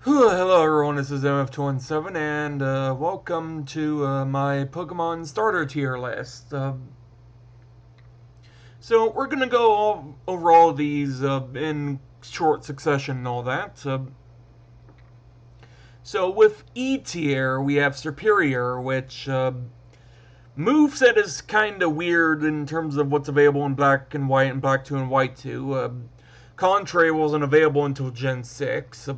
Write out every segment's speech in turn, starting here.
Hello everyone, this is MF217 and welcome to my Pokemon starter tier list. So we're gonna go over all these in short succession and all that. So with E tier, we have Superior, which moveset is kind of weird in terms of what's available in Black and White and Black 2 and White 2. Contrary wasn't available until Gen 6.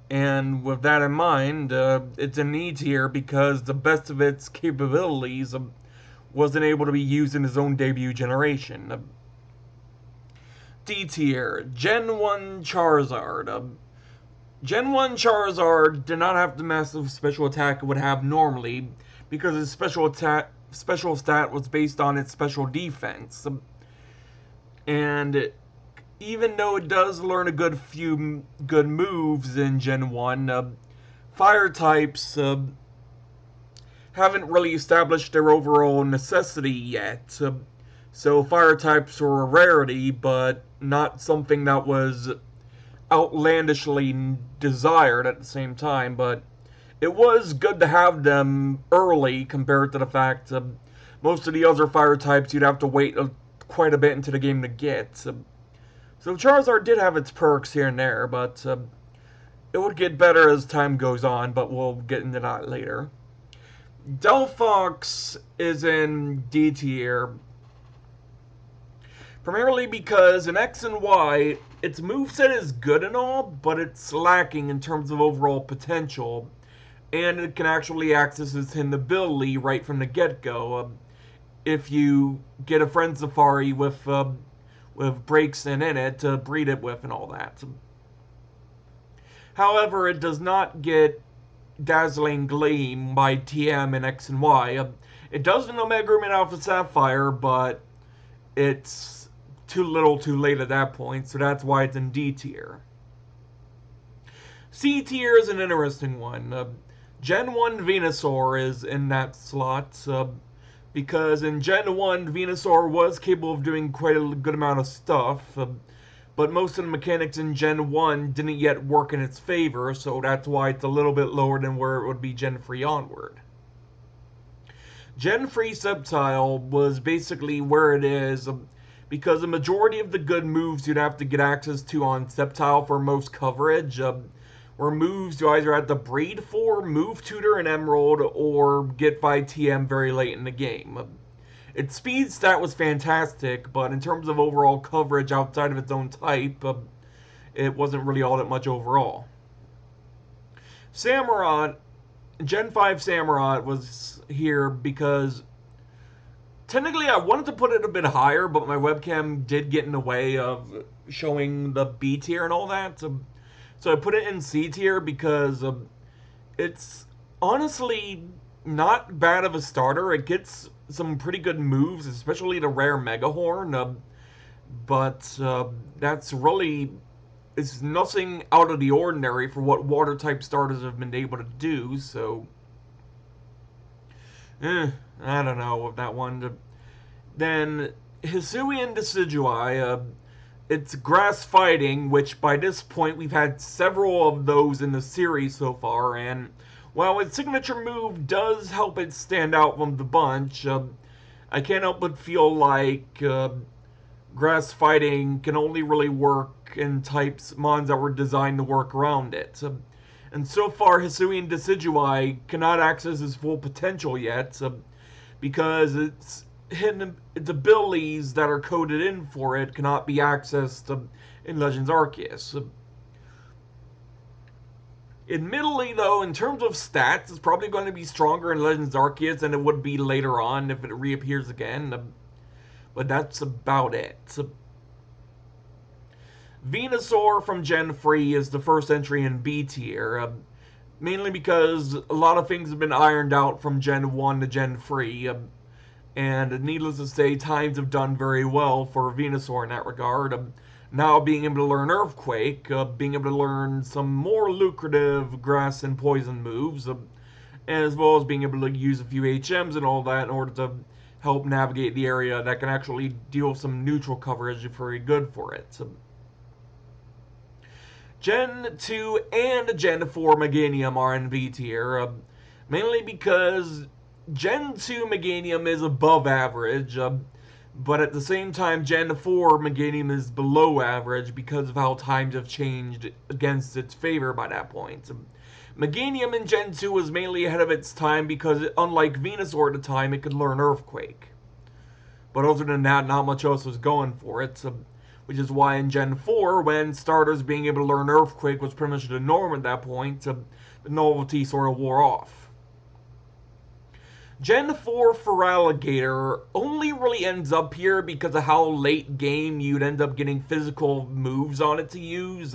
And with that in mind, it's an E tier because the best of its capabilities wasn't able to be used in his own debut generation. D tier, Gen 1 Charizard. Gen 1 Charizard did not have the massive special attack it would have normally because his special stat was based on its special defense. And even though it does learn a good few good moves in Gen 1, fire types haven't really established their overall necessity yet. So fire types were a rarity, but not something that was outlandishly desired at the same time. But it was good to have them early compared to the fact most of the other fire types you'd have to wait quite a bit into the game to get. So Charizard did have its perks here and there, but it would get better as time goes on, but we'll get into that later. Delphox is in D tier, primarily because in X and Y, its moveset is good and all, but it's lacking in terms of overall potential, and it can actually access its hidden ability right from the get-go. If you get a friend Safari with breaks in it to breed it with and all that. However, it does not get Dazzling Gleam by TM in X and Y. It does in Omega Ruby and Alpha Sapphire, but it's too little too late at that point, so that's why it's in D tier. C tier is an interesting one. Gen 1 Venusaur is in that slot, because in Gen 1, Venusaur was capable of doing quite a good amount of stuff, but most of the mechanics in Gen 1 didn't yet work in its favor, so that's why it's a little bit lower than where it would be Gen 3 onward. Gen 3 Sceptile was basically where it is because the majority of the good moves you'd have to get access to on Sceptile for most coverage were moves you either had to breed for, move tutor in Emerald, or get by TM very late in the game. Its speed stat was fantastic, but in terms of overall coverage outside of its own type, it wasn't really all that much overall. Samurott, Gen 5 Samurott was here because technically I wanted to put it a bit higher, but my webcam did get in the way of showing the B tier and all that. So I put it in C tier because it's honestly not bad of a starter. It gets some pretty good moves, especially the rare Mega Horn. But that's really it's nothing out of the ordinary for what water type starters have been able to do. So, I don't know with that one. Then Hizuian Decidueye, it's grass fighting, which by this point we've had several of those in the series so far, and while its signature move does help it stand out from the bunch, I can't help but feel like grass fighting can only really work in types mons that were designed to work around it. And so far, Hizuian Decidueye cannot access his full potential yet because its abilities that are coded in for it cannot be accessed in Legends Arceus. Admittedly, though, in terms of stats, it's probably going to be stronger in Legends Arceus than it would be later on if it reappears again. But that's about it. Venusaur from Gen 3 is the first entry in B tier, mainly because a lot of things have been ironed out from Gen 1 to Gen 3, and needless to say, times have done very well for Venusaur in that regard. Now being able to learn Earthquake, being able to learn some more lucrative grass and poison moves, as well as being able to use a few HMs and all that in order to help navigate the area that can actually deal some neutral coverage very good for it. Gen 2 and Gen 4 Meganium are in B tier, mainly because Gen 2 Meganium is above average, but at the same time, Gen 4 Meganium is below average because of how times have changed against its favor by that point. Meganium in Gen 2 was mainly ahead of its time because, unlike Venusaur at the time, it could learn Earthquake. But other than that, not much else was going for it, which is why in Gen 4, when starters being able to learn Earthquake was pretty much the norm at that point, the novelty sort of wore off. Gen 4 Feraligatr only really ends up here because of how late game you'd end up getting physical moves on it to use.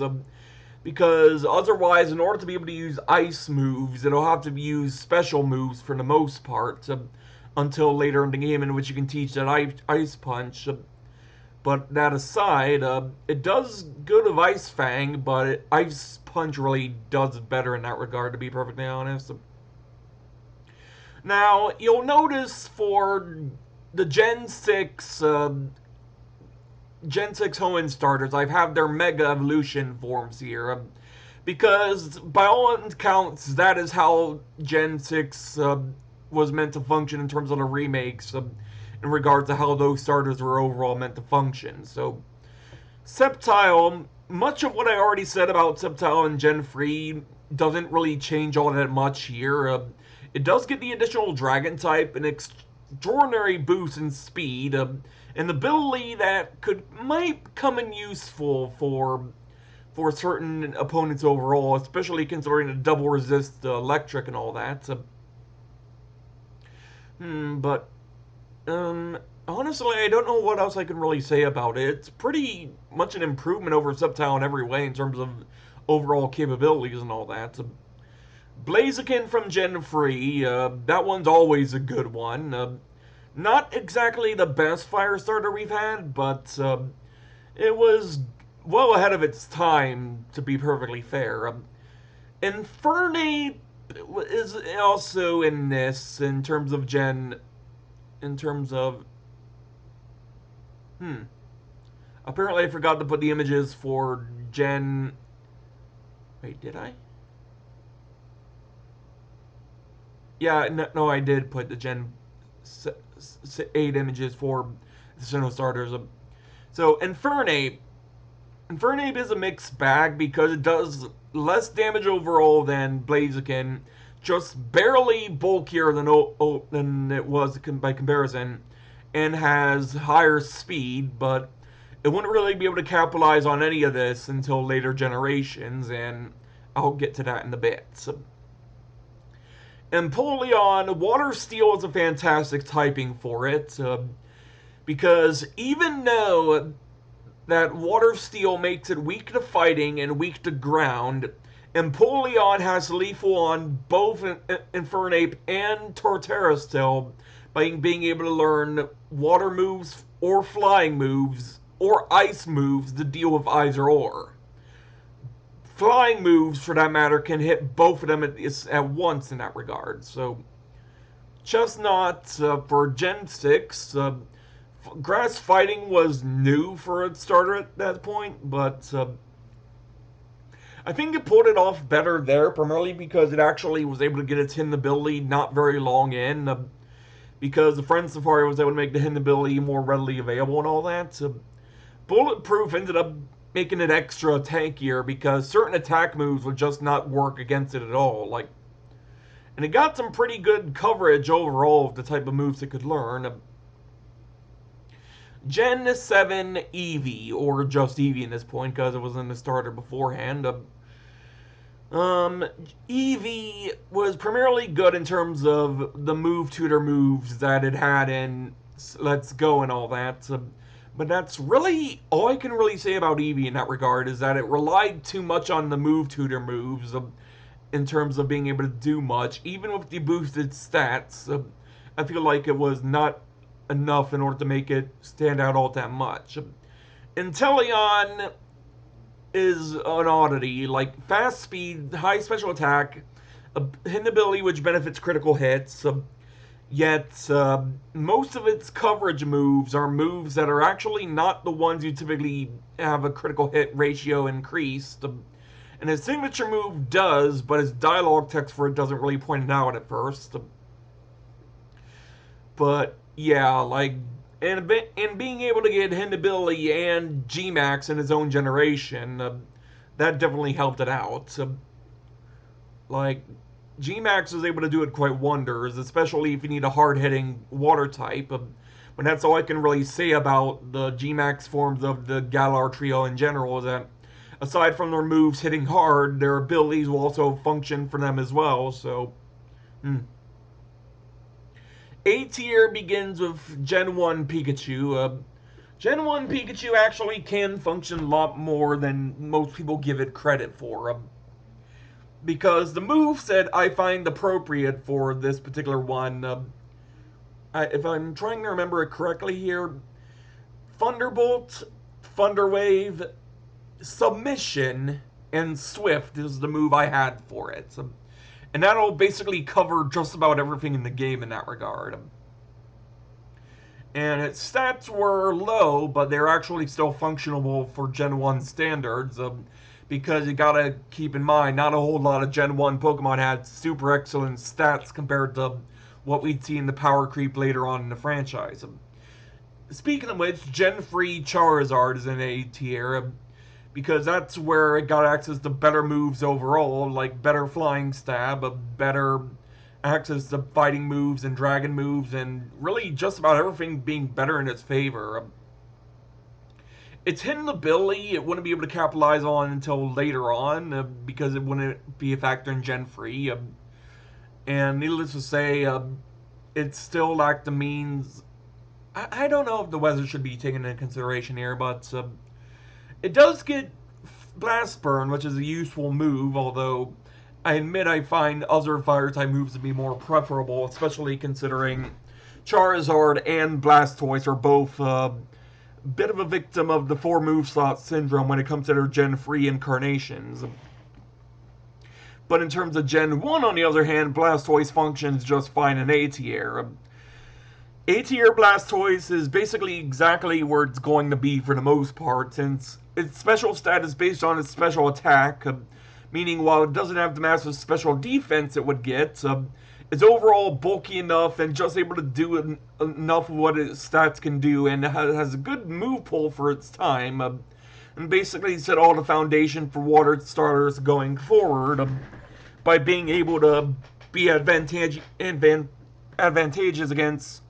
Because otherwise, in order to be able to use ice moves, it'll have to use special moves for the most part until later in the game, in which you can teach that ice punch. But that aside, it does good of Ice Fang, but Ice Punch really does better in that regard, to be perfectly honest. Now, you'll notice for the Gen 6 Hoenn starters, I have their Mega Evolution forms here. Because, by all accounts, that is how Gen 6 was meant to function in terms of the remakes, in regards to how those starters were overall meant to function. So, Sceptile, much of what I already said about Sceptile and Gen 3 doesn't really change all that much here. It does get the additional Dragon type, an extraordinary boost in speed, an ability that might come in useful for certain opponents overall, especially considering the double resist electric and all that. But honestly, I don't know what else I can really say about it. It's pretty much an improvement over Sceptile in every way in terms of overall capabilities and all that. Blaziken from Gen 3, that one's always a good one. Not exactly the best fire starter we've had, but it was well ahead of its time, to be perfectly fair. Infernape is also in this in terms of apparently I forgot to put the images for Gen. Wait, did I? Yeah, no, I did put the Gen 8 images for the Sinnoh starters. So, Infernape is a mixed bag because it does less damage overall than Blaziken, just barely bulkier than it was by comparison, and has higher speed, but it wouldn't really be able to capitalize on any of this until later generations, and I'll get to that in a bit. So, Empoleon, Water Steel is a fantastic typing for it, because even though that Water Steel makes it weak to fighting and weak to ground, Empoleon has lethal on both Infernape and Torterra still, by being able to learn water moves or flying moves or ice moves to deal with either or. Flying moves, for that matter, can hit both of them at once in that regard. So, Chestnut for Gen 6, grass fighting was new for a starter at that point, but I think it pulled it off better there, primarily because it actually was able to get its hidden ability not very long in, because the Friend Safari was able to make the hidden ability more readily available and all that. Bulletproof ended up making it extra tankier because certain attack moves would just not work against it at all. And it got some pretty good coverage overall of the type of moves it could learn. Gen 7 Evie, or just Evie at this point because it was in the starter beforehand. Evie was primarily good in terms of the move tutor moves that it had in Let's Go and all that. But that's really all I can really say about Evie in that regard, is that it relied too much on the move tutor moves in terms of being able to do much. Even with the boosted stats, I feel like it was not enough in order to make it stand out all that much. Inteleon is an oddity, like fast speed, high special attack, a hidden ability which benefits critical hits, yet most of its coverage moves are moves that are actually not the ones you typically have a critical hit ratio increased. And his signature move does, but his dialogue text for it doesn't really point it out at first. But yeah, like, and being able to get Hindability and G-Max in his own generation, that definitely helped it out. Like, G-Max was able to do it quite wonders, especially if you need a hard-hitting water type. But that's all I can really say about the G-Max forms of the Galar trio in general, is that aside from their moves hitting hard, their abilities will also function for them as well, so... A tier begins with Gen 1 Pikachu. Gen 1 Pikachu actually can function a lot more than most people give it credit for. Because the moveset I find appropriate for this particular one, if I'm trying to remember it correctly here, Thunderbolt, Thunderwave, Submission, and Swift is the move I had for it. And that'll basically cover just about everything in the game in that regard. And its stats were low, but they're actually still functional for Gen 1 standards, because you gotta keep in mind, not a whole lot of Gen 1 Pokemon had super excellent stats compared to what we'd see in the power creep later on in the franchise. Speaking of which, Gen 3 Charizard is in A tier, because that's where it got access to better moves overall, like better flying stab, better access to fighting moves and dragon moves, and really just about everything being better in its favor. Its hidden ability it wouldn't be able to capitalize on until later on, because it wouldn't be a factor in Gen 3. And needless to say, it still lacked the means. I don't know if the weather should be taken into consideration here, but it does get Blast Burn, which is a useful move, although I admit I find other fire-type moves to be more preferable, especially considering Charizard and Blastoise are both a bit of a victim of the 4-move slot syndrome when it comes to their Gen 3 incarnations. But in terms of Gen 1, on the other hand, Blastoise functions just fine in A tier. A tier Blastoise is basically exactly where it's going to be for the most part, since its special stat is based on its special attack, meaning while it doesn't have the massive special defense it would get, it's overall bulky enough and just able to do enough of what its stats can do, and has a good move pool for its time, and basically set all the foundation for water starters going forward, by being able to be advantageous against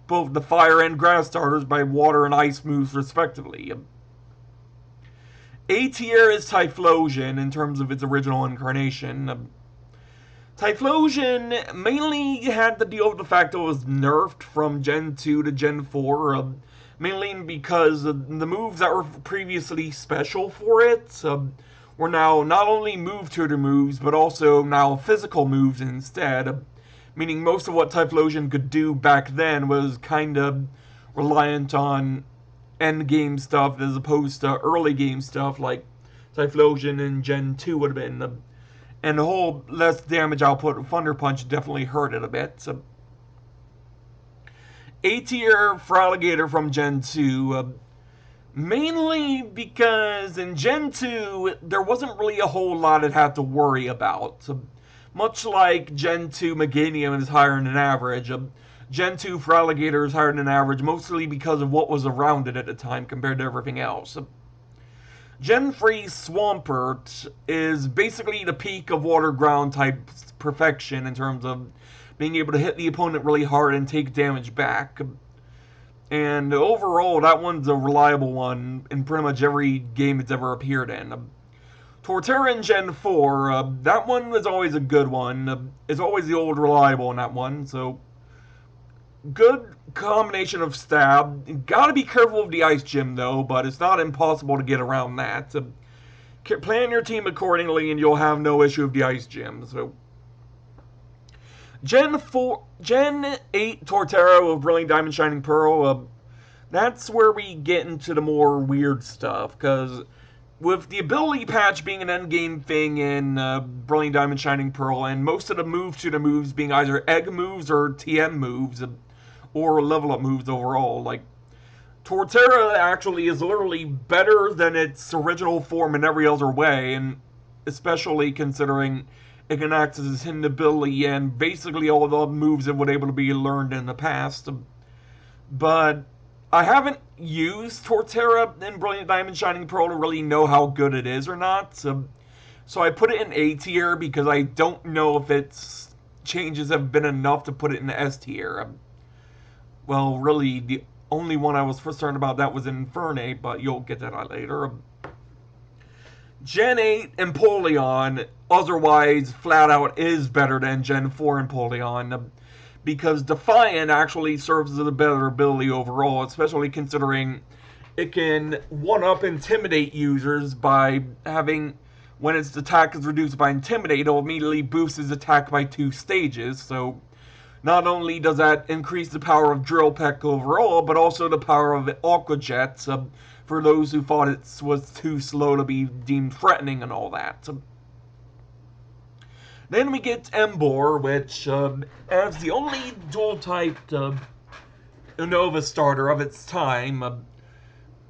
both the fire and grass starters by water and ice moves respectively. A tier is Typhlosion in terms of its original incarnation. Typhlosion mainly had to deal with the fact that it was nerfed from Gen 2 to Gen 4, mainly because the moves that were previously special for it were now not only move tutor moves, but also now physical moves instead, meaning most of what Typhlosion could do back then was kind of reliant on end game stuff as opposed to early game stuff like Typhlosion in Gen 2 would have been. And the whole less damage output of Thunder Punch definitely hurt it a bit. So, A tier for Alligator from Gen 2, mainly because in Gen 2 there wasn't really a whole lot it had to worry about. Much like Gen 2 Meganium is higher than average, Gen 2 for Alligator is higher than average, mostly because of what was around it at the time compared to everything else. Gen 3 Swampert is basically the peak of water ground type perfection in terms of being able to hit the opponent really hard and take damage back. And overall, that one's a reliable one in pretty much every game it's ever appeared in. Torterra in Gen 4, that one was always a good one. It's always the old reliable in that one, so good combination of stab. Gotta be careful of the Ice Gym though, but it's not impossible to get around that. Plan your team accordingly and you'll have no issue with the Ice Gym. So Gen 8 Torterra with Brilliant Diamond Shining Pearl, that's where we get into the more weird stuff, because with the ability patch being an endgame thing in Brilliant Diamond Shining Pearl, and most of the moves being either egg moves or TM moves, or level up moves overall, like Torterra actually is literally better than its original form in every other way, and especially considering it can act as its hidden ability and basically all the moves that would able to be learned in the past. But I haven't used Torterra in Brilliant Diamond Shining Pearl to really know how good it is or not. So I put it in A tier because I don't know if its changes have been enough to put it in S tier. Well, really, the only one I was concerned about that was Infernate, but you'll get that later. Gen 8 Empoleon, otherwise, flat out is better than Gen 4 Empoleon, because Defiant actually serves as a better ability overall, especially considering it can one-up Intimidate users by having, when its attack is reduced by Intimidate, it'll immediately boost its attack by 2 stages, so not only does that increase the power of Drill Peck overall, but also the power of Aqua Jet, for those who thought it was too slow to be deemed threatening and all that. Then we get Emboar, which, as the only dual-typed Unova starter of its time,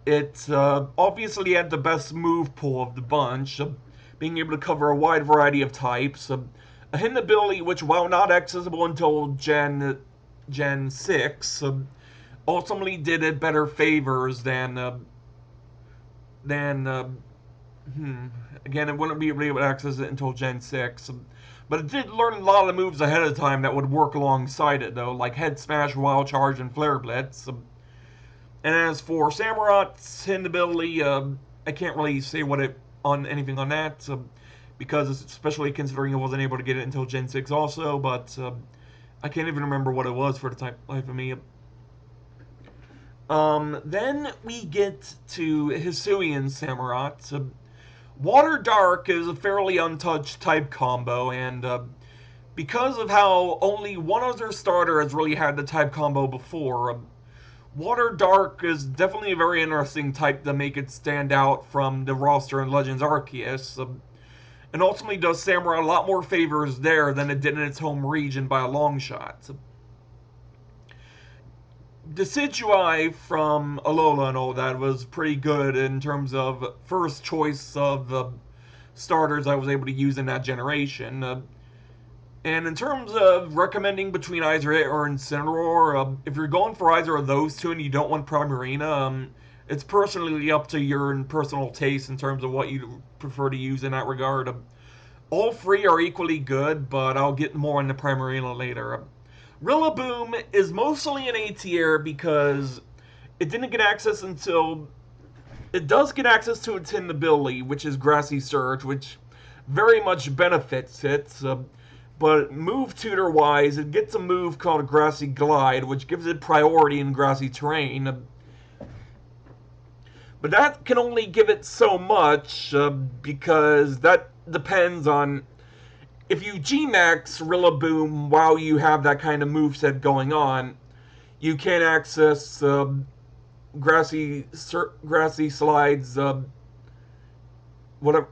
it obviously had the best move pool of the bunch, being able to cover a wide variety of types. A hidden ability which, while not accessible until Gen 6, ultimately did it better favors than again, it wouldn't be able to access it until Gen 6. But it did learn a lot of moves ahead of time that would work alongside it, though, like Head Smash, Wild Charge, and Flare Blitz. And as for Samurot's hidden ability, I can't really say anything on that, because especially considering I wasn't able to get it until Gen 6 also, but I can't even remember what it was for the life of me. Then we get to Hizuian Samurott. Water Dark is a fairly untouched type combo, and because of how only one other starter has really had the type combo before, Water Dark is definitely a very interesting type to make it stand out from the roster in Legends Arceus, and ultimately does Samurai a lot more favors there than it did in its home region by a long shot. Decidueye from Alola and all that was pretty good in terms of first choice of the starters I was able to use in that generation. And in terms of recommending between I-VIII or Incineroar, if you're going for either of those two and you don't want Primarina, it's personally up to your personal taste in terms of what you prefer to use in that regard. All three are equally good, but I'll get more into Primarina later. Rillaboom is mostly an A tier because it didn't get access until... It does get access to its hidden ability, which is Grassy Surge, which very much benefits it. But move tutor-wise, it gets a move called Grassy Glide, which gives it priority in grassy terrain. But that can only give it so much, because that depends on... If you G-Max Rillaboom while you have that kind of moveset going on, you can access Grassy Slides, whatever,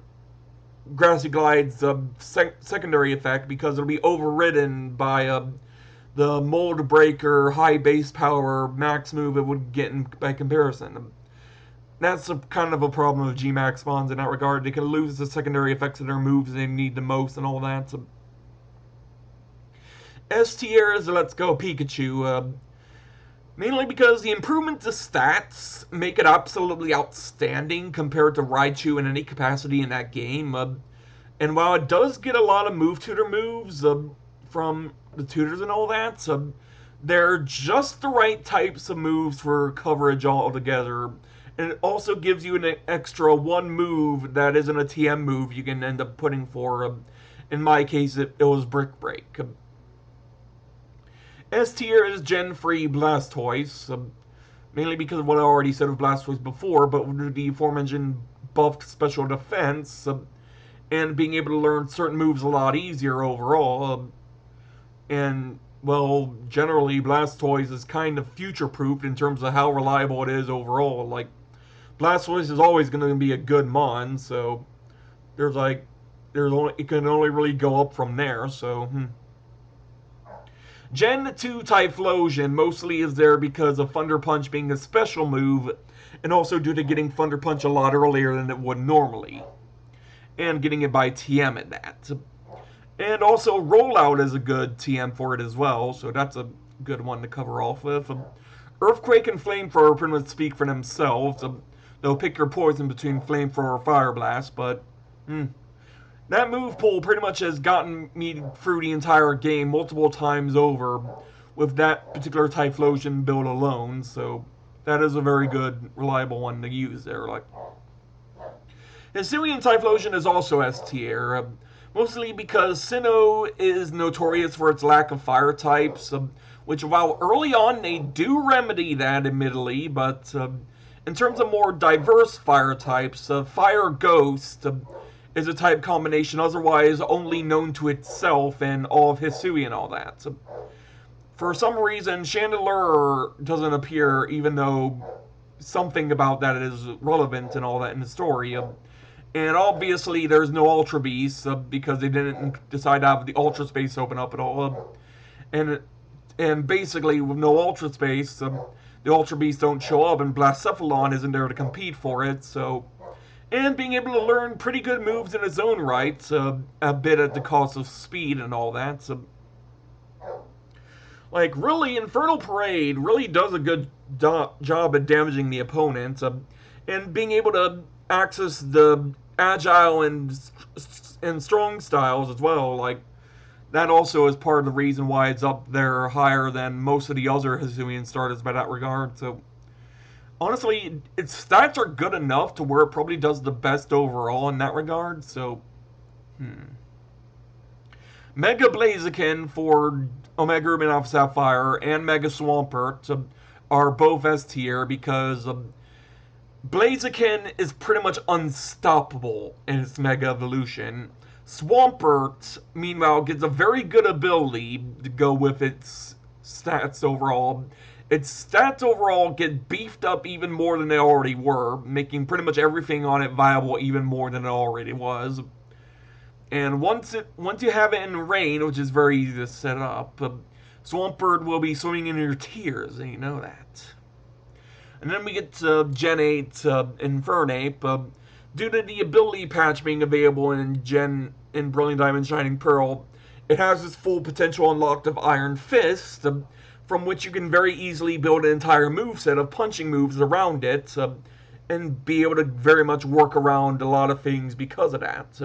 Grassy Glide's secondary effect, because it'll be overridden by the Mold Breaker high base power max move it would get by comparison. That's kind of a problem of G-Max spawns in that regard. They can lose the secondary effects of their moves they need the most and all that. So. S tier is Let's Go Pikachu. Mainly because the improvement to stats make it absolutely outstanding compared to Raichu in any capacity in that game. And while it does get a lot of move tutor moves from the tutors and all that, they're just the right types of moves for coverage altogether. And it also gives you an extra one move that isn't a TM move you can end up putting for. In my case, it was Brick Break. S tier is Gen 3 Blastoise, mainly because of what I already said of Blastoise before, but with the aforementioned buffed special defense, and being able to learn certain moves a lot easier overall. And, well, generally Blastoise is kind of future-proofed in terms of how reliable it is overall. Like, Blastoise is always going to be a good mon, so it can only really go up from there, so... Gen 2 Typhlosion mostly is there because of Thunder Punch being a special move, and also due to getting Thunder Punch a lot earlier than it would normally. and getting it by TM at that. And also, Rollout is a good TM for it as well, so that's a good one to cover off with. Earthquake and Flamethrower pretty much speak for themselves. They'll pick your poison between Flamethrower or Fire Blast, but that move pool pretty much has gotten me through the entire game multiple times over with that particular Typhlosion build alone, so that is a very good, reliable one to use there. Like, Hizuian Typhlosion is also S tier, mostly because Sinnoh is notorious for its lack of fire types, which while early on they do remedy that, admittedly, but in terms of more diverse fire types, Fire Ghost is a type combination otherwise only known to itself and all of Hisui and all that. So, for some reason, Chandelure doesn't appear, even though something about that is relevant and all that in the story. And obviously, there's no Ultra Beasts because they didn't decide to have the Ultra Space open up at all. And basically, with no Ultra Space, the Ultra Beasts don't show up, and Blacephalon isn't there to compete for it. So, and being able to learn pretty good moves in its own right, a bit at the cost of speed and all that. So, like, really, Infernal Parade really does a good job at damaging the opponent, and being able to access the agile and strong styles as well. Like, that also is part of the reason why it's up there higher than most of the other Hizuian starters by that regard. So, honestly, its stats are good enough to where it probably does the best overall in that regard. So, Mega Blaziken for Omega Ruby and Alpha Sapphire and Mega Swampert are both S tier because Blaziken is pretty much unstoppable in its Mega Evolution. Swampert, meanwhile, gets a very good ability to go with its stats overall. Its stats overall get beefed up even more than they already were, making pretty much everything on it viable even more than it already was. And once you have it in rain, which is very easy to set up, Swampert will be swimming in your tears, and you know that. And then we get to Gen 8 Infernape. Due to the ability patch being available in Brilliant Diamond Shining Pearl, it has its full potential unlocked of Iron Fist, from which you can very easily build an entire moveset of punching moves around it, and be able to very much work around a lot of things because of that.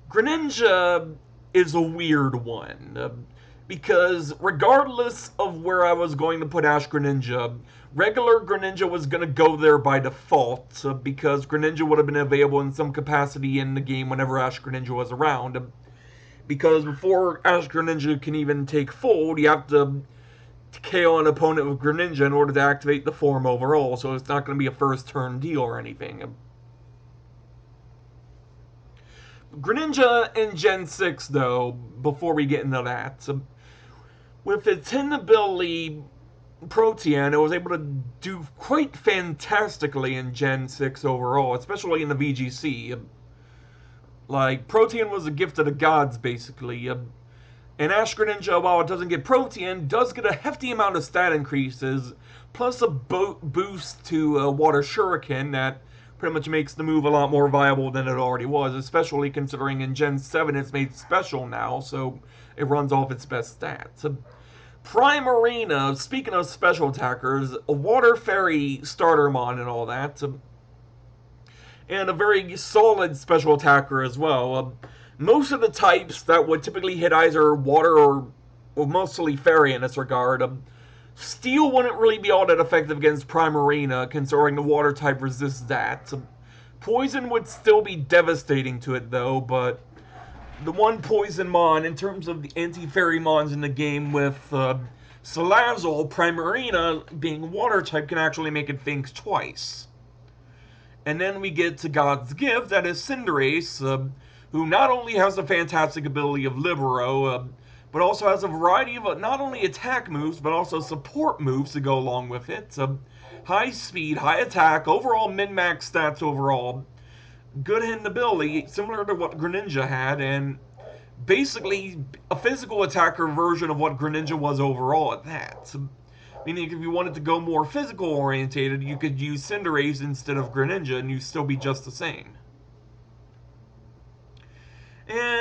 Greninja is a weird one, because regardless of where I was going to put Ash Greninja, regular Greninja was going to go there by default, because Greninja would have been available in some capacity in the game whenever Ash Greninja was around. Because before Ash Greninja can even take fold, you have to KO an opponent with Greninja in order to activate the form overall, so it's not going to be a first turn deal or anything. Greninja in Gen 6, though, before we get into that, with its hidden ability, Protean, it was able to do quite fantastically in Gen 6 overall, especially in the VGC. Like, Protean was a gift of the gods, basically. And Ash Greninja, while it doesn't get Protean, does get a hefty amount of stat increases, plus a boost to Water Shuriken that pretty much makes the move a lot more viable than it already was, especially considering in Gen 7 it's made special now, so it runs off its best stats. Prime Arena, speaking of special attackers, a Water Fairy starter mon and all that, and a very solid special attacker as well. Most of the types that would typically hit either water or mostly fairy in this regard, Steel wouldn't really be all that effective against Primarina, considering the water type resists that. Poison would still be devastating to it, though, but the one Poison Mon, in terms of the anti-fairy Mons in the game with Salazzle, Primarina being water type can actually make it think twice. And then we get to God's Gift, that is Cinderace, who not only has the fantastic ability of Libero, but also has a variety of not only attack moves, but also support moves to go along with it. High speed, high attack, overall min-max stats overall. Good hidden ability, similar to what Greninja had, and basically a physical attacker version of what Greninja was overall at that. Meaning if you wanted to go more physical orientated, you could use Cinderace instead of Greninja and you'd still be just the same.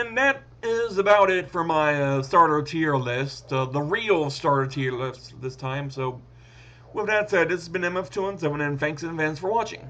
And that is about it for my starter tier list, the real starter tier list this time. So, with that said, this has been MF217, and thanks in advance for watching.